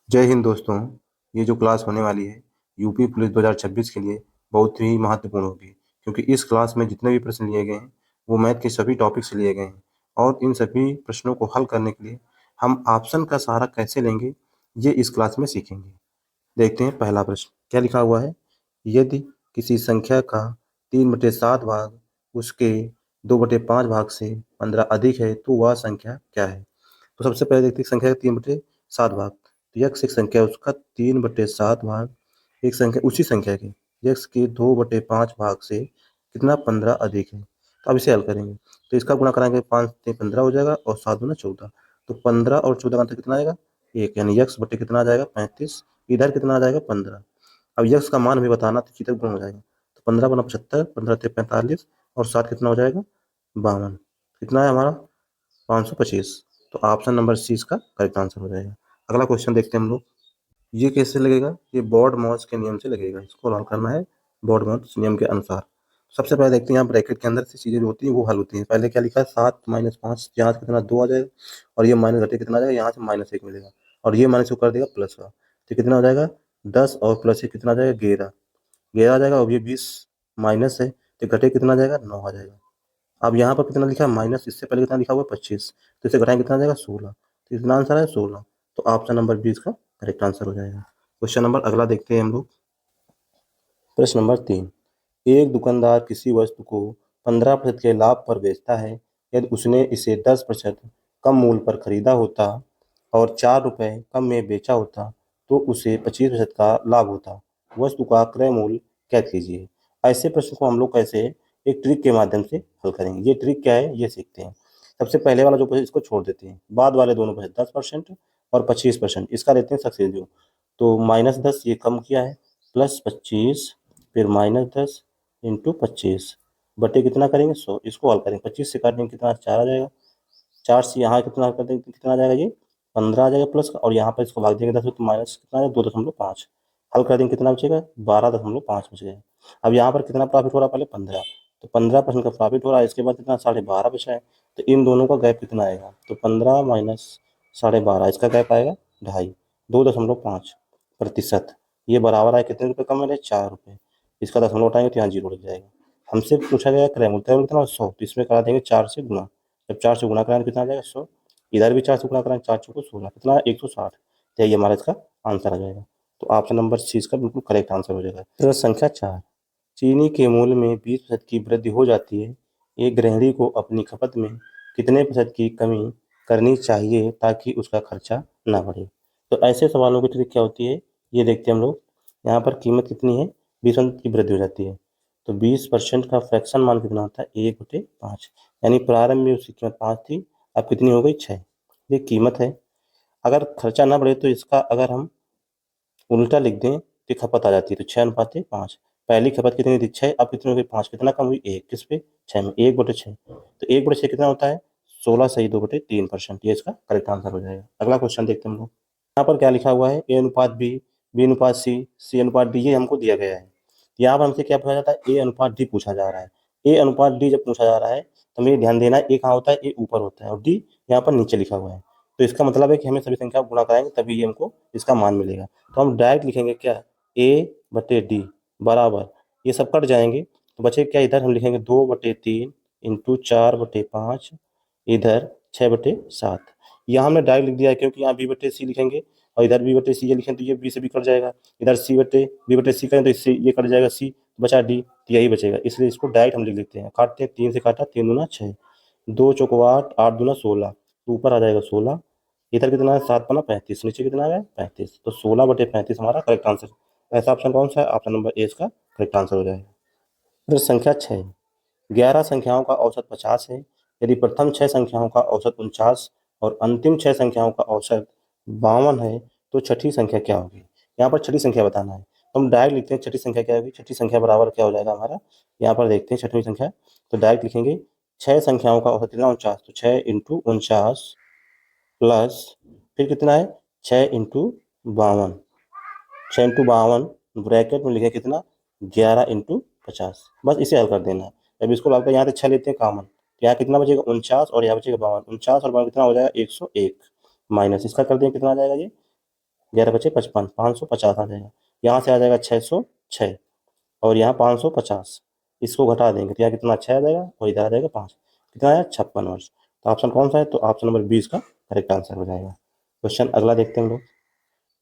जय हिंद दोस्तों। ये जो क्लास होने वाली है यूपी पुलिस 2026 के लिए बहुत ही महत्वपूर्ण होगी, क्योंकि इस क्लास में जितने भी प्रश्न लिए गए हैं वो मैथ के सभी टॉपिक से लिए गए हैं। और इन सभी प्रश्नों को हल करने के लिए हम ऑप्शन का सहारा कैसे लेंगे, ये इस क्लास में सीखेंगे। देखते हैं पहला प्रश्न क्या लिखा हुआ है। यदि किसी संख्या का 3/7 भाग उसके 2/5 भाग से 15 अधिक है तो वह संख्या क्या है। तो सबसे पहले देखते हैं संख्या का 3/7 भाग। तो यक्स एक संख्या है, उसका 3/7 भाग एक संख्या उसी संख्या के यक्स के 2/5 भाग से कितना 15 अधिक है। तो अब इसे हल करेंगे तो इसका गुणा कराएंगे, 5 से 15 हो जाएगा और 7 दूना 14। तो 15 और 14 का अंतर कितना आएगा, एक, यानी यक्स बटे कितना आ जाएगा 35। इधर कितना आ जाएगा 15। अब यक्स का मान हमें बताना तो सीधे गुण हो जाएगा। तो 15 बना 75, 15 से 45 और 7 कितना हो जाएगा 52। कितना है हमारा 525। तो ऑप्शन नंबर सी इसका करेक्ट आंसर हो जाएगा। अगला क्वेश्चन देखते हैं हम लोग। ये कैसे लगेगा, ये बॉड मॉस के नियम से लगेगा। इसको हल करना है बॉड मॉस नियम के अनुसार। सबसे पहले देखते हैं यहाँ ब्रैकेट के अंदर से चीजें जो होती हैं वो हल होती हैं। पहले क्या लिखा है 7 - 5, यहाँ से कितना 2 आ जाएगा और ये माइनस घटे कितना आ जाएगा, यहाँ से -1 मिलेगा और ये माइनस को कर देगा प्लस का। तो कितना हो जाएगा 10 और प्लस 1 कितना आ जाएगा 11। 11 आ जाएगा और ये 20 माइनस है तो घटे कितना आ जाएगा 9 आ जाएगा। अब यहाँ पर कितना लिखा है माइनस, इससे पहले कितना लिखा हुआ है 25, तो इसे घटाएं कितना आ जाएगा 16। तो इसका आंसर है 16। तो ऑप्शन नंबर बी इसका करेक्ट आंसर हो जाएगा। क्वेश्चन नंबर अगला देखते हैं हम लोग। प्रश्न नंबर 3। एक दुकानदार किसी वस्तु को 15% के लाभ पर बेचता है। यदि उसने इसे 10% कम मूल्य पर खरीदा होता और 4 रुपये कम में बेचा होता तो उसे 25% का लाभ होता। वस्तु का क्रय मूल्य ज्ञात कीजिए। ऐसे प्रश्न को हम लोग कैसे एक ट्रिक के माध्यम से हल करेंगे, ये ट्रिक क्या है ये सीखते हैं। सबसे पहले वाला जो प्रश्न इसको छोड़ देते हैं, बाद वाले दोनों प्रश्न 10% और 25% इसका देते हैं सक्सेस जो। तो -10 ये कम किया है, +25 फिर -10 इंटू 25 बटे कितना करेंगे 100। इसको हल करेंगे 25 से काटेंगे कितना 4 आ जाएगा। 4 से यहाँ कितना कर देंगे कितना आ जाएगा ये 15 आ जाएगा प्लस का, और यहाँ पर इसको भाग देंगे 10 तो माइनस कितना आ जाएगा 2.5। हल कर देंगे कितना बचेगा 12.5 बच गया। अब यहाँ पर कितना प्रॉफिट हो रहा है पहले 15, तो 15% का प्रॉफिट हो रहा है। इसके बाद कितना 12.5 बचा है। तो इन दोनों का गैप कितना आएगा, तो 15 माइनस 12.5 इसका गैप आएगा 2.5, 2.5%। ये बराबर है कितने रुपये कम मिले 4 रुपये। इसका दशमलव उठाएंगे तो यहाँ जीरो लग जाएगा। हमसे पूछा गया क्रय कितना 100, तो इसमें करा देंगे 4 से गुना। जब 4 से गुना कराएंगे कितना आ जाएगा 100। इधर भी 4 से गुना कराएंगे 4 चौको 16 कितना 160। तो यही हमारा इसका आंसर आ जाएगा। तो ऑप्शन नंबर सी इसका बिल्कुल करेक्ट आंसर हो जाएगा। प्रश्न संख्या 4। चीनी के मूल्य में 20% की वृद्धि हो जाती है। एक गृहिणी को अपनी खपत में कितने प्रतिशत की कमी करनी चाहिए ताकि उसका खर्चा ना बढ़े। तो ऐसे सवालों की ट्रिक क्या होती है ये देखते हैं हम लोग। यहाँ पर कीमत कितनी है 20% की वृद्धि हो जाती है, तो 20% का फ्रैक्शन मान कितना होता है 1/5, यानी प्रारंभ में उसकी कीमत 5 थी, अब कितनी हो गई 6। ये कीमत है। अगर खर्चा ना बढ़े तो इसका अगर हम उल्टा लिख दें तो खपत आ जाती है, तो 6:5। पहली खपत कितनी थी 6, अब कितनी हो गई 5, कितना कम हुई 1, किस पे 6 में 1/6। तो 1/6 कितना होता है 16 सही 2/3%। ये इसका करेक्ट आंसर हो जाएगा। अगला क्वेश्चन देखते हैं हम लोग। यहाँ पर क्या लिखा हुआ है A/B, B/C, C/D ये हमको दिया गया है। यहाँ पर हमसे क्या पूछा जाता है A/D पूछा जा रहा है। A/D जब पूछा जा रहा है तो हमें ध्यान देना है, ए कहाँ होता है ए ऊपर होता है और डी यहाँ पर नीचे लिखा हुआ है। तो इसका मतलब है कि हमें सभी संख्या को गुणा कराएंगे तभी ये हमको इसका मान मिलेगा। तो हम डायरेक्ट लिखेंगे क्या A/D बराबर, ये सब कट जाएंगे तो बचे क्या, इधर हम लिखेंगे 2/3 इंटू 4/5 इधर 6/7। यहाँ हमने डायरेक्ट लिख दिया है क्योंकि यहाँ B/C लिखेंगे और इधर B/C ये लिखें तो ये B से भी कट जाएगा। इधर B/C करें तो इससे ये कट जाएगा C, बचा D, तो यही बचेगा। इसलिए इसको डायरेक्ट हम लिख लेते हैं। काटते हैं 3 से काटा 3 दूना 6, 2 चौको 8, 8 दूना 16, तो ऊपर आ जाएगा 16। इधर कितना है 7 पना 35, नीचे कितना आ गया 35। तो 16/35 हमारा करेक्ट आंसर। ऐसा ऑप्शन कौन सा है, ऑप्शन नंबर ए इसका करेक्ट आंसर हो जाएगा। प्रश्न संख्या 6। 11 संख्याओं का औसत 50 है। यदि प्रथम 6 संख्याओं का औसत 49 और अंतिम 6 संख्याओं का औसत 52 है तो छठी संख्या क्या होगी। यहाँ पर छठी संख्या बताना है तो हम डायरेक्ट लिखते हैं छठी संख्या क्या होगी। छठी संख्या बराबर क्या हो जाएगा हमारा, यहाँ पर देखते हैं छठवीं संख्या। तो डायरेक्ट लिखेंगे 6 संख्याओं का औसत कितना 49, तो 6 इंटू 49 प्लस फिर कितना है 6 इंटू 52, 6 इंटू 52 ब्रैकेट में लिखे कितना 11 इंटू 50। बस इसे हल कर देना है। जब इसको लगता है यहाँ से 6 लेते हैं कॉमन तो यहाँ कितना बचेगा 49 और यहाँ बचेगा 52। 49 और 52 कितना हो जाएगा 101 माइनस इसका कर दें कितना आ जाएगा ये 11×5 = 55, 550 आ जाएगा। यहाँ से आ जाएगा 606 और यहाँ 550, इसको घटा देंगे तो यहाँ कितना 6 आ जाएगा और इधर आ जाएगा 5, कितना आया 56 वर्ष। तो ऑप्शन कौन सा है? तो ऑप्शन नंबर 20 का करेक्ट आंसर हो जाएगा। क्वेश्चन अगला देखते हैं हम लोग।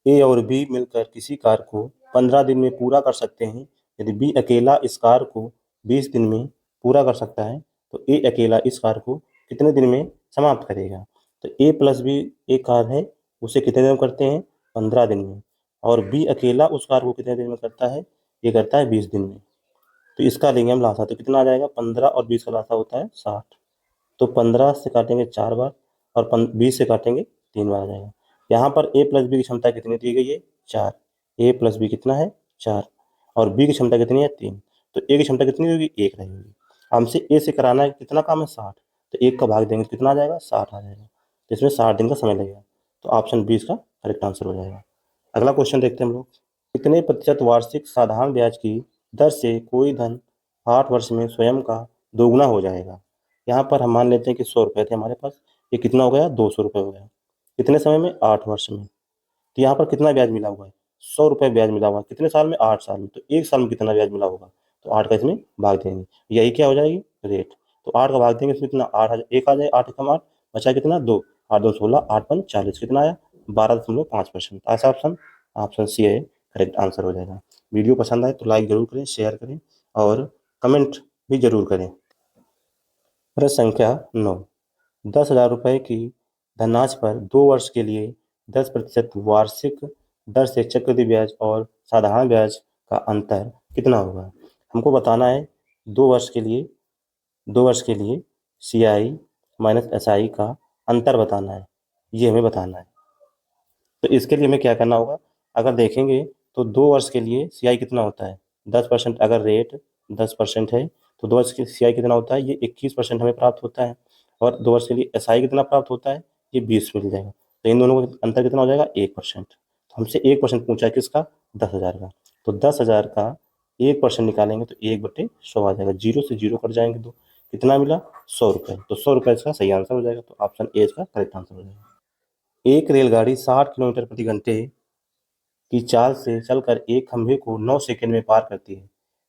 ए और बी मिलकर किसी कार्य को 15 दिन में पूरा कर सकते हैं। यदि बी अकेला इस कार्य को 20 दिन में पूरा कर सकता है तो ए अकेला इस कार्य को कितने दिन में समाप्त करेगा? तो ए प्लस बी एक कार्य है, उसे कितने दिन में करते हैं? 15 दिन में। और बी अकेला उस कार्य को कितने दिन में करता है? ये करता है 20 दिन में। तो इसका लेंगे हम लासा, तो कितना आ जाएगा? 15 और 20 का लासा होता है 60। तो 15 से काटेंगे 4 बार और 20 से काटेंगे 3 बार आ जाएगा। यहाँ पर ए प्लस बी की क्षमता कितनी दी गई है? 4। ए प्लस बी कितना है? 4। और बी की क्षमता कितनी है? 3। तो ए की क्षमता कितनी होगी? 1 रहेगी। हमसे ए से कराना है कितना काम है? 60। तो 1 का भाग देंगे तो कितना आ जाएगा? 60 आ जाएगा। तो इसमें 60 दिन का समय लगेगा। तो ऑप्शन 20 का करेक्ट आंसर हो जाएगा। अगला क्वेश्चन देखते हैं हम लोग। कितने प्रतिशत वार्षिक साधारण ब्याज की दर से कोई धन 8 वर्ष में स्वयं का दोगुना हो जाएगा? यहाँ पर हम मान लेते हैं कि 100 रुपये थे हमारे पास, ये कितना हो गया? 200 रुपये हो गया। कितने समय में? 8 वर्ष में। तो यहाँ पर कितना ब्याज मिला हुआ है? 100 रुपये ब्याज मिला हुआ है। कितने साल में? 8 साल में। तो 1 साल में कितना ब्याज मिला होगा? तो 8 का इसमें भाग देंगे, यही क्या हो जाएगी? रेट। तो 8 का भाग देंगे इसमें कितना? 8 1 आ जाए, 8 एकम 8, बचा कितना? 2, 8 2 16, 8 5 40, कितना आया? 12.5%। ऐसा ऑप्शन ऑप्शन सी है करेक्ट आंसर हो जाएगा। वीडियो पसंद आए तो लाइक जरूर करें, शेयर करें और कमेंट भी जरूर करें। प्रश्न संख्या 9। 10,000 रुपये की धनराशि पर 2 वर्ष के लिए 10% वार्षिक दर से चक्रवृद्धि ब्याज और साधारण ब्याज का अंतर कितना होगा? हमको बताना है 2 वर्ष के लिए सी आई माइनस एस आई का अंतर बताना है, ये हमें बताना है। तो इसके लिए हमें क्या करना होगा? अगर देखेंगे तो 2 वर्ष के लिए सी आई कितना होता है? 10%। अगर रेट 10% है तो 2 वर्ष के सी आई कितना होता है? ये 21% हमें प्राप्त होता है। और 2 वर्ष के लिए एस आई कितना प्राप्त होता है? ये 20 मिल जाएगा। तो इन दोनों का अंतर कितना हो जाएगा? 1%। तो हमसे 1% पूछा है किसका? 10,000 का। तो 10,000 का 1% निकालेंगे तो 1/100 आ जाएगा। 0 से 0 कट जाएंगे तो कितना मिला? 100 रुपये। तो 100 रुपये इसका सही आंसर हो जाएगा। तो ऑप्शन ए इसका करेक्ट आंसर हो जाएगा। एक रेलगाड़ी 60 किलोमीटर प्रति घंटे की चाल से चलकर एक खंभे को 9 सेकंड में पार करती है।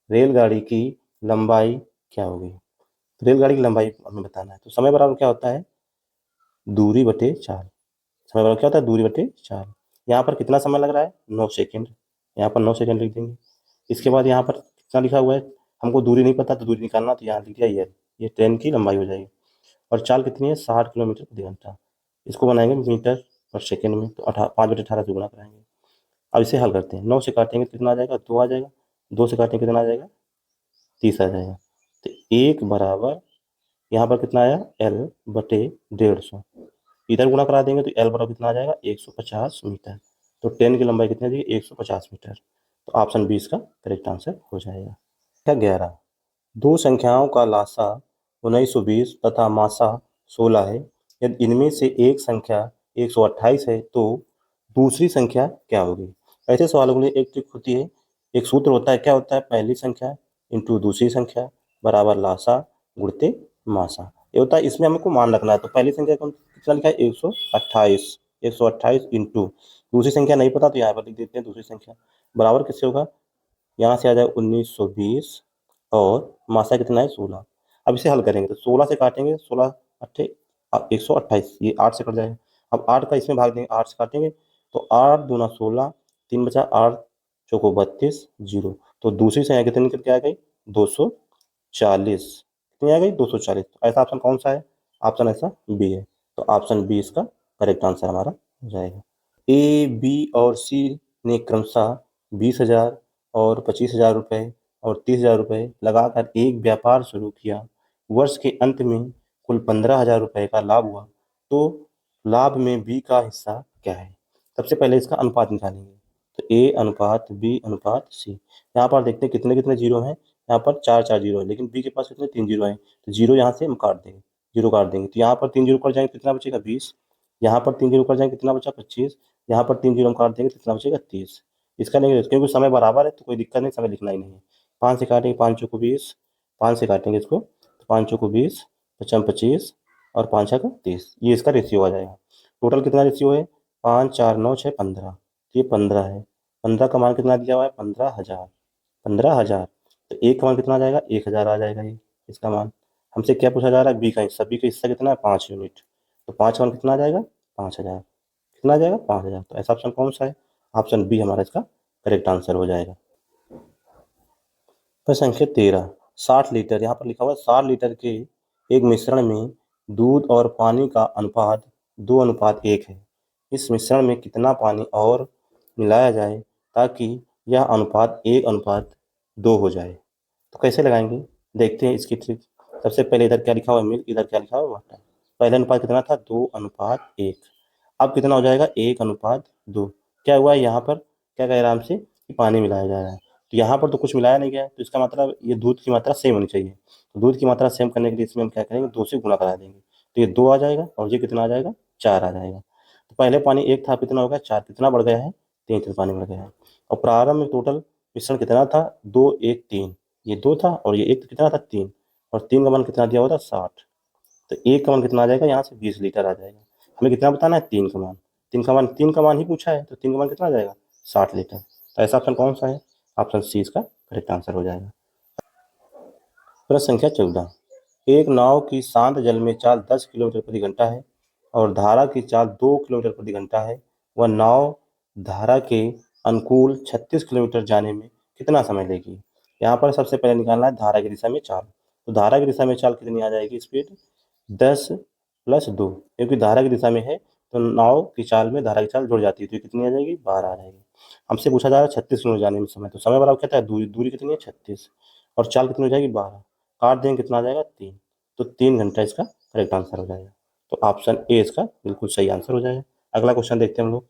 रेलगाड़ी की लंबाई क्या होगी? तो रेलगाड़ी की लंबाई हमें बताना है। तो समय बराबर क्या होता है? दूरी बटे चाल। समय बराबर क्या होता है? दूरी बटे चाल। यहाँ पर कितना समय लग रहा है? 9 सेकंड। यहाँ पर 9 सेकंड लिख देंगे। इसके बाद यहाँ पर कितना लिखा हुआ है? हमको दूरी नहीं पता तो दूरी निकालना, तो यहाँ लिख दिया ये ट्रेन की लंबाई हो जाएगी। और चाल कितनी है? 60 किलोमीटर प्रति घंटा। इसको बनाएंगे मीटर पर सेकंड में, तो 5/18 से गुणा कराएंगे। अब इसे हल करते हैं। 9 से काटेंगे तो कितना आ जाएगा? 2 आ जाएगा। 2 से काटेंगे कितना आ जाएगा? 30 आ जाएगा। तो 1 बराबर यहाँ पर कितना आया? L बटे 150। इधर गुणा करा देंगे तो L बराबर कितना आ जाएगा? 150 मीटर। तो ट्रेन की लंबाई कितनी आ जाएगी? 150 मीटर। तो ऑप्शन 20 का करेक्ट आंसर हो जाएगा। क्या 11। दो संख्याओं का लासा 1920 तथा मासा 16 है। यदि इनमें से एक संख्या 128 है तो दूसरी संख्या क्या होगी? ऐसे सवालों के लिए एक ट्रिक होती है, एक सूत्र होता है। क्या होता है? पहली संख्या इंटू दूसरी संख्या बराबर लासा गुणते मासा। ये होता है, इसमें हमको मान रखना है। तो पहली संख्या कौन कितना लिखा है? 128। 128 इंटू दूसरी संख्या नहीं पता तो यहाँ पर लिख देते हैं दूसरी संख्या बराबर किससे होगा? यहाँ से आ जाए 1920 और मासा कितना है? 16। अब इसे हल करेंगे तो 16 से काटेंगे, 16 अट्ठे 128, ये 8 से कट जाएगा। अब 8 का इसमें भाग देंगे, 8 से काटेंगे तो 8 दूना 16, 3 बचा, 8 चौको 32, 0। तो दूसरी संख्या कितनी निकल के आ गई? 240। कितनी आ गई? 240। ऐसा ऑप्शन कौन सा है? ऑप्शन ऐसा बी है। तो ऑप्शन बी इसका करेक्ट आंसर हमारा हो जाएगा। ए, बी और सी ने क्रमशः 20,000 और 25,000 रुपये और 30,000 रुपये लगाकर एक व्यापार शुरू किया। वर्ष के अंत में कुल 15,000 रुपये का लाभ हुआ। तो लाभ में बी का हिस्सा क्या है? सबसे पहले इसका अनुपात निकालेंगे। तो ए अनुपात बी अनुपात सी। यहाँ पर देखते हैं कितने कितने जीरो हैं। यहाँ पर 4 4 जीरो है, लेकिन बी के पास कितने? 3 जीरो हैं। तो जीरो यहाँ से हम काट देंगे, जीरो काट देंगे तो यहाँ पर 3 जीरो कट जाएंगे, कितना बचेगा? 20। यहाँ पर 3 जीरो कट जाएंगे, कितना बचा? 25। यहाँ पर 3 जीरो हम काट देंगे, कितना बचेगा? 30। इसका नहीं, क्योंकि समय बराबर है तो कोई दिक्कत नहीं, समय लिखना ही नहीं है। 5 से काटेंगे, 5 चौको 20। 5 से काटेंगे इसको तो 5 चौको 20, 55 25 और 5 छक्का 30। ये इसका रेशियो आ जाएगा। टोटल कितना रेशियो है? 5 4 9 6 15। तो ये 15 है। 15 का मान कितना दिया हुआ है? 15,000। 15,000, तो ए का मान कितना आ जाएगा? 1,000 आ जाएगा ये इसका मान। हमसे क्या पूछा जा रहा है? बी का हिस्सा। बी का हिस्सा कितना है? 5 यूनिट। तो 5 का मान कितना आ जाएगा? 5,000। कितना आ जाएगा? 5,000। तो ऐसा ऑप्शन कौन सा है? ऑप्शन बी हमारा इसका करेक्ट आंसर हो जाएगा। प्रश्न संख्या 13, 60 लीटर, यहाँ पर लिखा हुआ है 60 लीटर के एक मिश्रण में दूध और पानी का अनुपात 2:1 है। इस मिश्रण में कितना पानी और मिलाया जाए ताकि यह अनुपात 1:2 हो जाए? तो कैसे लगाएंगे? देखते हैं इसकी ट्रिक। सबसे पहले इधर क्या लिखा हुआ है? मिल्क, इधर क्या लिखा हुआ है? वाटर। पहले अनुपात कितना था? 2:1। अब कितना हो जाएगा? 1:2। क्या हुआ है यहाँ पर? क्या कह रहा है हमसे? कि पानी मिलाया जा रहा है। तो यहाँ पर तो कुछ मिलाया नहीं गया है, तो इसका मतलब ये दूध की मात्रा सेम होनी चाहिए। तो दूध की मात्रा सेम करने के लिए इसमें हम क्या करेंगे? 2 से गुणा करा देंगे। तो ये 2 आ जाएगा और ये कितना आ जाएगा? 4 आ जाएगा। तो पहले पानी 1 था, कितना हो गया? 4। कितना बढ़ गया है? 3 लीटर पानी बढ़ गया है। और प्रारंभ में टोटल मिश्रण कितना था? 2, 1, 3। ये 2 था और ये 1 कितना था? 3। और 3 का मान कितना दिया हुआ था? 60। तो 1 का मान कितना आ जाएगा? यहाँ से 20 लीटर आ जाएगा। हमें कितना बताना है? 3 का मान। 3 का मान ही पूछा है, तो 3 का मान कितना आ जाएगा? 60 लीटर। तो ऐसा ऑप्शन कौन सा है? ऑप्शन सी इसका करेक्ट आंसर हो जाएगा। प्रश्न संख्या 14, एक नाव की शांत जल में चाल 10 किलोमीटर प्रति घंटा है और धारा की चाल 2 किलोमीटर प्रति घंटा है। वह नाव धारा के अनुकूल 36 किलोमीटर जाने में कितना समय लेगी? यहाँ पर सबसे पहले निकालना है धारा की दिशा में चाल। तो धारा की दिशा में चाल कितनी आ जाएगी? स्पीड 10 + 2, क्योंकि धारा की दिशा में है तो नाव की चाल में धारा की चाल जुड़ जाती है, तो ये कितनी आ जाएगी? 12 आ जाएगी। हमसे पूछा जा रहा है 36 किलोमीटर जाने में समय, तो समय बराबर कहता है दूरी। दूरी कितनी है? 36। और चाल कितनी हो जाएगी? 12। काट देंगे, कितना आ जाएगा? 3। तो 3 घंटा इसका करेक्ट आंसर हो जाएगा। तो ऑप्शन ए इसका बिल्कुल सही आंसर हो जाएगा। अगला क्वेश्चन देखते हैं हम लोग।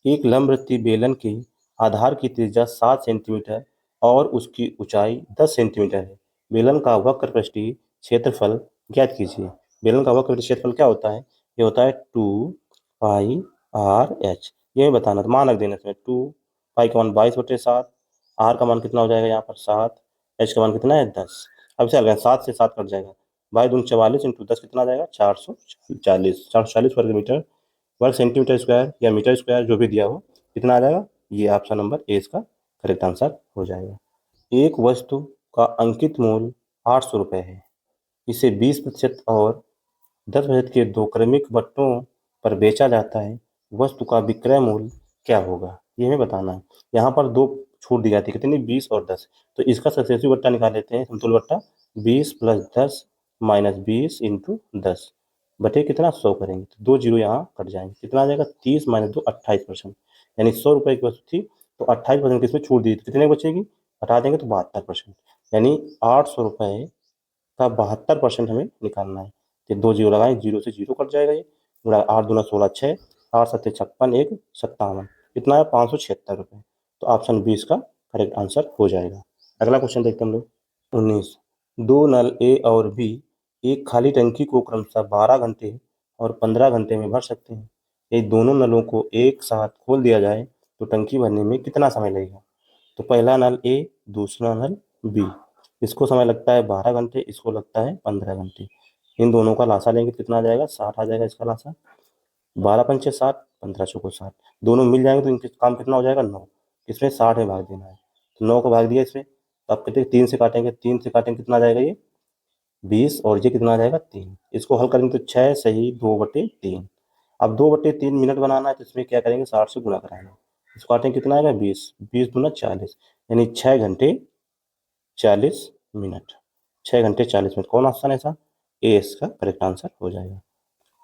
एक लंबवृत्तीय बेलन के आधार की त्रिज्या 7 सेंटीमीटर और उसकी ऊंचाई 10 सेंटीमीटर है। बेलन का वक्र पृष्ठीय क्षेत्रफल ज्ञात कीजिए। बेलन का वक्र पृष्ठीय क्षेत्रफल क्या होता है? ये होता है 2πr/h। ये हमें बताना, तो मान रख देना इसमें। 2 पाई का मान 22/7, आर का मान कितना हो जाएगा यहाँ पर? 7, एच का मान कितना है? 10। अब इसे लगाएं, 7 से 7 कट जाएगा। 22×44 इंटू 10 कितना आ जाएगा? 440। 440 वर्ग मीटर, वर्ग सेंटीमीटर स्क्वायर या मीटर स्क्वायर जो भी दिया हो, कितना आ जाएगा? ये ऑप्शन नंबर ए इसका करेक्ट आंसर हो जाएगा। एक वस्तु का अंकित मूल्य 800 रुपये है। इसे 20% और 10% के दो क्रमिक बट्टों पर बेचा जाता है। वस्तु का विक्रय मूल्य क्या होगा? ये हमें बताना है। यहाँ पर दो छूट दी जाती है, कितनी? 20 और 10। तो इसका सक्सेसिव बट्टा निकाल लेते हैं, समतुल्य बट्टा। 20 + 10 - 20 इंटू 10 बटे कितना? 100 करेंगे, तो 2 जीरो यहाँ कट जाएंगे। कितना आ जाएगा? 30 - 2 28%। यानी 100 रुपये की वस्तु थी तो 28% की इसमें छूट दी, तो कितने बचेगी? हटा देंगे तो 72%। यानी 800 रुपये का 72% हमें निकालना है। तो 2 जीरो लगाएं, जीरो से जीरो कट जाएगा ये। 8 दूना 16, 6, 8 सत्ते 56, 1 57। कितना है? 576 रुपये। तो ऑप्शन बी इसका करेक्ट आंसर हो जाएगा। अगला क्वेश्चन देखते हैं हम लोग। 19, दो नल ए और बी एक खाली टंकी को क्रमशः 12 घंटे और 15 घंटे में भर सकते हैं। यदि दोनों नलों को एक साथ खोल दिया जाए तो टंकी भरने में कितना समय लगेगा? तो पहला नल ए, दूसरा नल बी। इसको समय लगता है 12 घंटे, इसको लगता है 15 घंटे। इन दोनों का लासा लेंगे तो कितना आ जाएगा? 60 आ जाएगा इसका लासा। 12 पंचे 60, 15 चौको 60। दोनों मिल जाएंगे तो इनके काम कितना हो जाएगा? 9। इसमें 60 में भाग देना है, तो 9 को भाग दिया इसमें। तो आप कहते हैं 3 से काटेंगे, 3 से काटेंगे कितना आ जाएगा? ये 20। और ये कितना आ जाएगा? 3। इसको हल करेंगे तो 6 सही 2/3। अब 2/3 मिनट बनाना है तो इसमें क्या करेंगे? 60 से गुणा कराएंगे। इसको काटेंगे कितना आएगा? 20। 20 दूना 40, यानी 6 घंटे 40 मिनट। 6 घंटे 40 मिनट। कौन ऑप्शन है ऐसा? ए इसका करेक्ट आंसर हो जाएगा।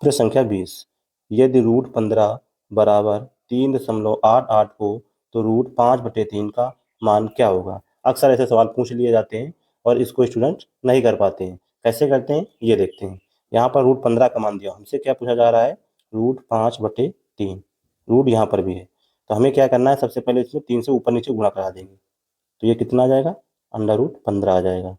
प्रश्न संख्या 20, यदि √15 बराबर 3.88 हो तो √5/3 का मान क्या होगा? अक्सर ऐसे सवाल पूछ लिए जाते हैं और इसको स्टूडेंट नहीं कर पाते हैं। कैसे करते हैं ये देखते हैं। यहाँ पर √15 का मान दिया, हमसे क्या पूछा जा रहा है? √5/3। रूट यहाँ पर भी है, तो हमें क्या करना है? सबसे पहले इसमें 3 से ऊपर नीचे गुणा करा देंगे, तो ये कितना आ जाएगा? √15 आ जाएगा।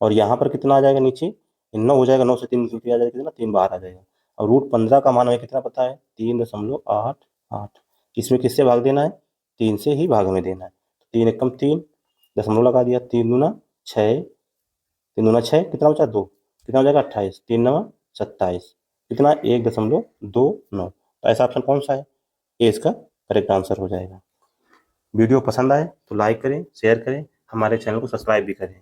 और यहाँ पर कितना आ जाएगा? नीचे 9 हो जाएगा। 9 से 3 निकल के आ जाएगा, कितना? 3 बाहर आ जाएगा। और √15 का मान हमें कितना पता है? 3.88। इसमें किससे भाग देना है? 3 से ही भाग में देना है। 3 एकम 3, दशमलव लगा दिया। 3 दूना 6, 3 दूना 6, कितना बचा? 2। कितना हो जाएगा? 28। 3 9 27। कितना? 1.29। तो ऐसा ऑप्शन कौन सा है? ए इसका करेक्ट आंसर हो जाएगा। वीडियो पसंद आए तो लाइक करें, शेयर करें, हमारे चैनल को सब्सक्राइब भी करें।